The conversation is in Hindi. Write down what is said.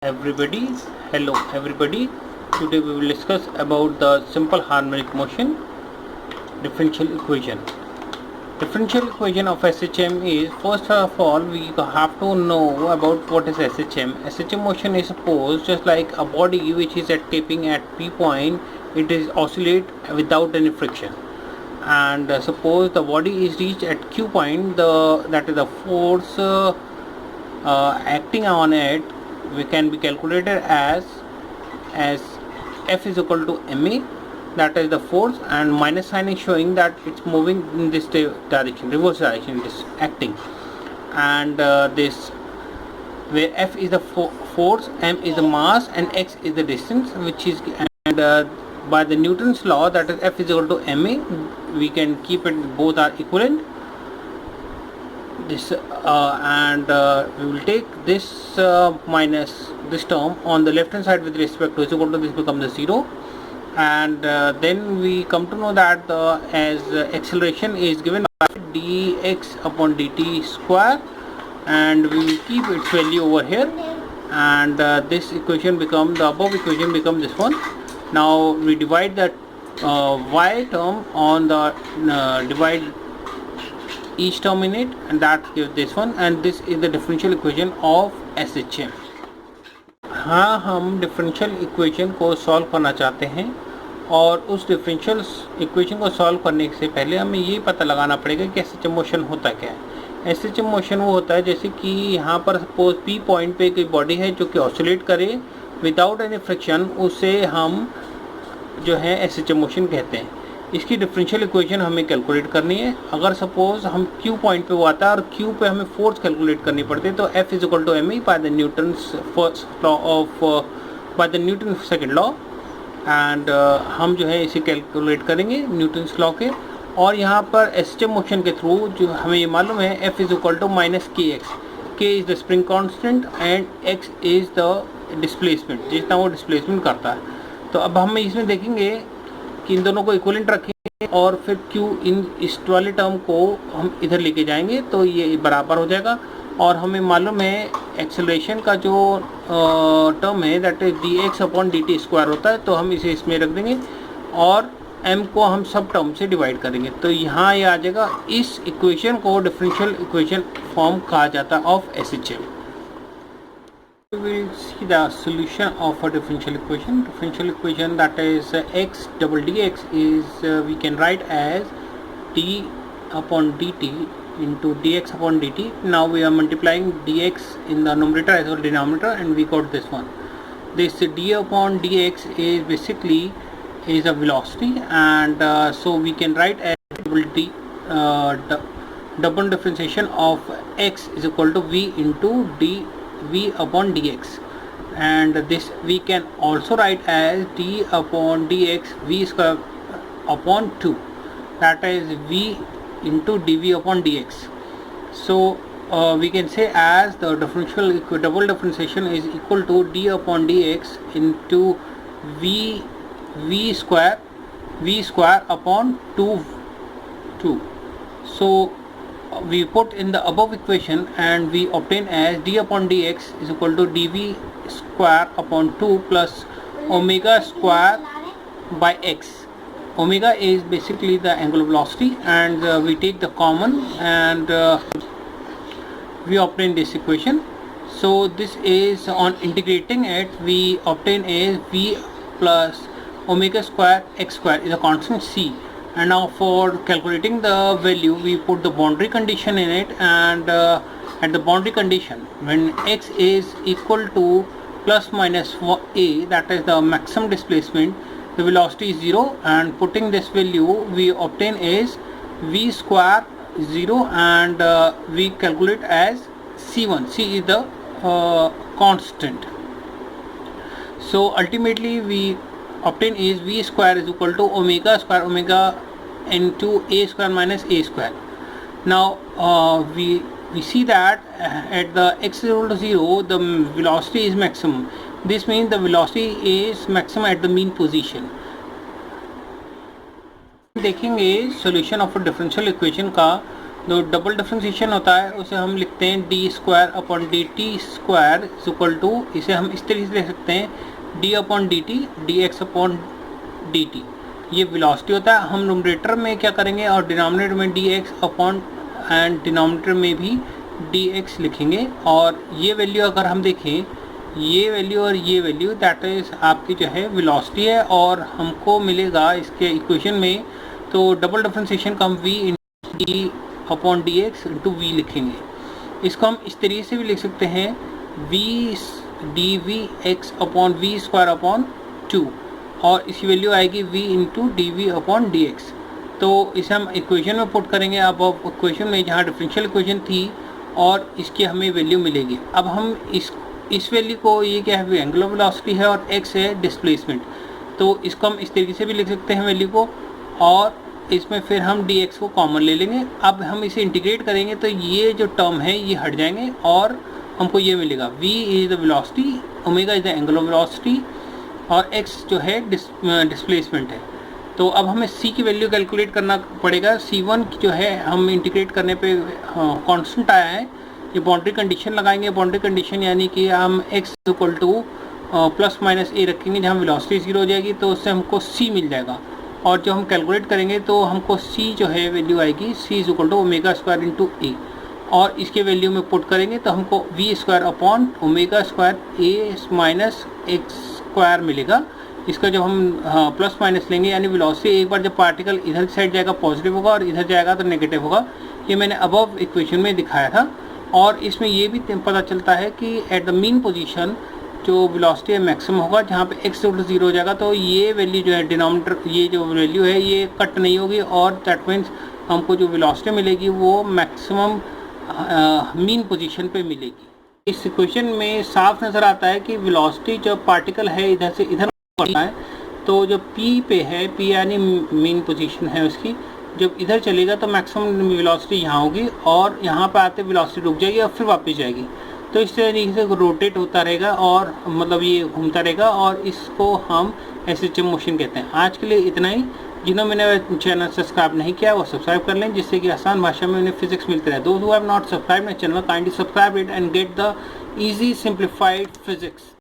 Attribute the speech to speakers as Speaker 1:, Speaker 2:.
Speaker 1: Everybody, hello everybody. Today we will discuss about the simple harmonic motion differential equation. Differential equation of SHM is, first of all we have to know about what is SHM. SHM motion is supposed just like a body which is at taping at P point, it is oscillate without any friction. And suppose the body is reached at Q point, that is the force acting on it we can be calculated as F is equal to ma, that is the force, and minus sign is showing that it's moving in this direction, reverse direction, it is acting. And this where F is the force, m is the mass, and x is the distance, which is, and by the Newton's law, that is F is equal to ma, we can keep it both are equivalent. This and we will take this minus this term on the left hand side with respect to is equal to this becomes the 0, and then we come to know that as acceleration is given by dx upon dt square, and we will keep its value over here, and this equation become the above equation become this one. Now we divide that y term on the divide each term in it, and that gives this one, and this is the differential equation of SHM. हाँ, हम डिफरेंशियल इक्वेशन को सॉल्व करना चाहते हैं, और उस डिफरेंशियल इक्वेशन को सॉल्व करने से पहले हमें ये पता लगाना पड़ेगा कि SHM मोशन होता क्या है. SHM मोशन वो होता है जैसे कि यहाँ पर सपोज P पॉइंट पे कोई बॉडी है जो कि ऑसिलेट करे विदाउट एनी फ्रिक्शन, उसे हम जो है SHM मोशन कहते हैं. इसकी डिफरेंशियल इक्वेशन हमें कैलकुलेट करनी है. अगर सपोज हम Q पॉइंट पे वो आता है और Q पे हमें फोर्स कैलकुलेट करनी पड़ती है, तो F is equal to M E by the Newton's first law of by the Newton second law, and हम जो है इसे कैलकुलेट करेंगे न्यूटन्स लॉ के. और यहाँ पर SHM मोशन के थ्रू जो हमें ये मालूम है F is equal to minus K X. K is the spring constant and X is the displacement, जितना वो डिस्प्लेसमेंट करता है. तो अब हम इसमें देखेंगे कि इन दोनों को इक्विवेलेंट रखेंगे और फिर Q इन इस वाले टर्म को हम इधर लेके जाएंगे तो ये बराबर हो जाएगा. और हमें मालूम है एक्सेलरेशन का जो टर्म है that is dx upon dt square होता है, तो हम इसे इसमें रख देंगे और m को हम सब टर्म से डिवाइड करेंगे. तो यहाँ ये आ जाएगा. इस इक्वेशन को डिफरेंशियल इक्वेशन फॉर्म कहा जाता है of SHM. We will see the solution of a differential equation. Differential equation that is x double dx is we can write as d upon dt into dx upon dt. Now we are multiplying dx in the numerator as well denominator, and we got this one. This d upon dx is basically is a velocity, and so we can write as double differentiation of x is equal to v into v upon dx, and this we can also write as d upon dx v square upon 2, that is v into dv upon dx. So we can say as the double differentiation is equal to d upon dx into v square upon 2. So we put in the above equation and we obtain as d upon dx is equal to dv square upon 2 plus omega square by x. Omega is basically the angular velocity, and we take the common, and we obtain this equation. So this is on integrating it we obtain as v plus omega square x square is a constant c. And now for calculating the value we put the boundary condition in it, and at the boundary condition when x is equal to plus minus a, that is the maximum displacement, the velocity is 0, and putting this value we obtain is v square 0, and we calculate as c1. C is the constant. So ultimately we obtain is v square is equal to omega square omega into a square minus a square. Now we see that at the x is equal to 0 the velocity is maximum. This means the velocity is maximum at the mean position. देखेंगे solution of a differential equation का, जो डबल डिफ्रेंशिएशन होता है उसे हम लिखते हैं D square upon D T square is equal to, इसे हम इस तरीके से लिख सकते हैं D upon D T D X upon D T. ये वेलोसिटी होता है। हम न्यूमरेटर में क्या करेंगे और डिनोमिनेटर में D X upon and denominator में भी डी एक्स लिखेंगे। और ये वैल्यू अगर हम देखें, ये वैल्यू और ये वैल्यू दैट इज़ आपकी जो है वेलोसिटी है, और हमको मिलेगा इसके इक्वेशन में तो डबल डिफ्रेंशिएशन का हम V in D upon D X into V लिखेंगे। इसको हम इस तरीके से भी लिख सकते हैं V D V X upon V square upon 2, और इसकी वैल्यू आएगी V into D V upon D X. तो इसे हम इक्वेशन में पुट करेंगे। अब इक्वेशन में जहाँ डिफरेंशियल इक्वेशन थी और इसकी हमें वैल्यू मिलेगी। अब हम इस वैल्यू को, ये क्या है, एंगुलर वेलोसिटी है और x है डिस्प्लेसमेंट, तो इसको हम इस तरीके से भी लिख सकते हैं वैल्यू को, और इसमें फिर हम dx को कॉमन ले लेंगे। अब हम इसे इंटीग्रेट करेंगे तो ये जो टर्म है ये हट जाएंगे और हमको ये मिलेगा v is the velocity, omega is the angular velocity, और x जो है डिस्प्लेसमेंट है। तो अब हमें c की वैल्यू कैलकुलेट करना पड़ेगा। c1 जो है हम इंटीग्रेट करने पे कांस्टेंट आया है। ये बाउंड्री कंडीशन लगाएंगे। बाउंड्री कंडीशन यानी कि हम x equal two plus minus a रखेंगे, जहाँ वेलोसिटी 0 हो जाएगी तो उससे हमको c मिल जाएगा। और जो हम कैलकुलेट करेंगे तो हमको c जो है वैल्यू आएगी c is equal to omega square into a, और इसके वैल्यू में पुट करेंगे तो हमको V square upon omega square a minus x square मिलेगा। इसका जब हम प्लस माइनस लेंगे यानी वेलोसिटी, एक बार जब पार्टिकल इधर की साइड जाएगा पॉजिटिव होगा और इधर जाएगा तो नेगेटिव होगा। ये मैंने अबव इक्वेशन में दिखाया था। और इसमें ये भी पता चलता है कि एट द मीन पोजीशन जो वेलोसिटी है मैक्सिमम होगा, जहाँ पे x इक्वल टू 0 हो जाएगा। तो ये वैल्यू जो है डिनोमिनेटर, ये जो वैल्यू है ये कट नहीं होगी, और दैट मीन्स हमको जो वेलोसिटी मिलेगी वो मैक्सिमम मीन पोजीशन पे मिलेगी। इस इक्वेशन में साफ नज़र आता है कि वेलोसिटी जो पार्टिकल है इधर से इधर बढ़ता है, तो जो p पे है, p यानी मीन पोजीशन है उसकी, जब इधर चलेगा तो मैक्सिमम वेलोसिटी यहाँ होगी, और यहाँ पे आते वेलोसिटी रुक जाएगी और फिर वापस जाएगी। तो इस तरीके से रोटेट होता रहेगा, और मतलब ये घूमता रहेगा, और इसको हम एसएचएम मोशन कहते हैं। आज के लिए इतना ही। जिन्होंने मेरा चैनल सब्सक्राइब नहीं किया वो सब्सक्राइब कर लें, जिससे कि आसान भाषा में उन्हें फिजिक्स मिलती रहे। दोस्त who have not subscribe my channel kindly subscribe it and get the easy simplified physics.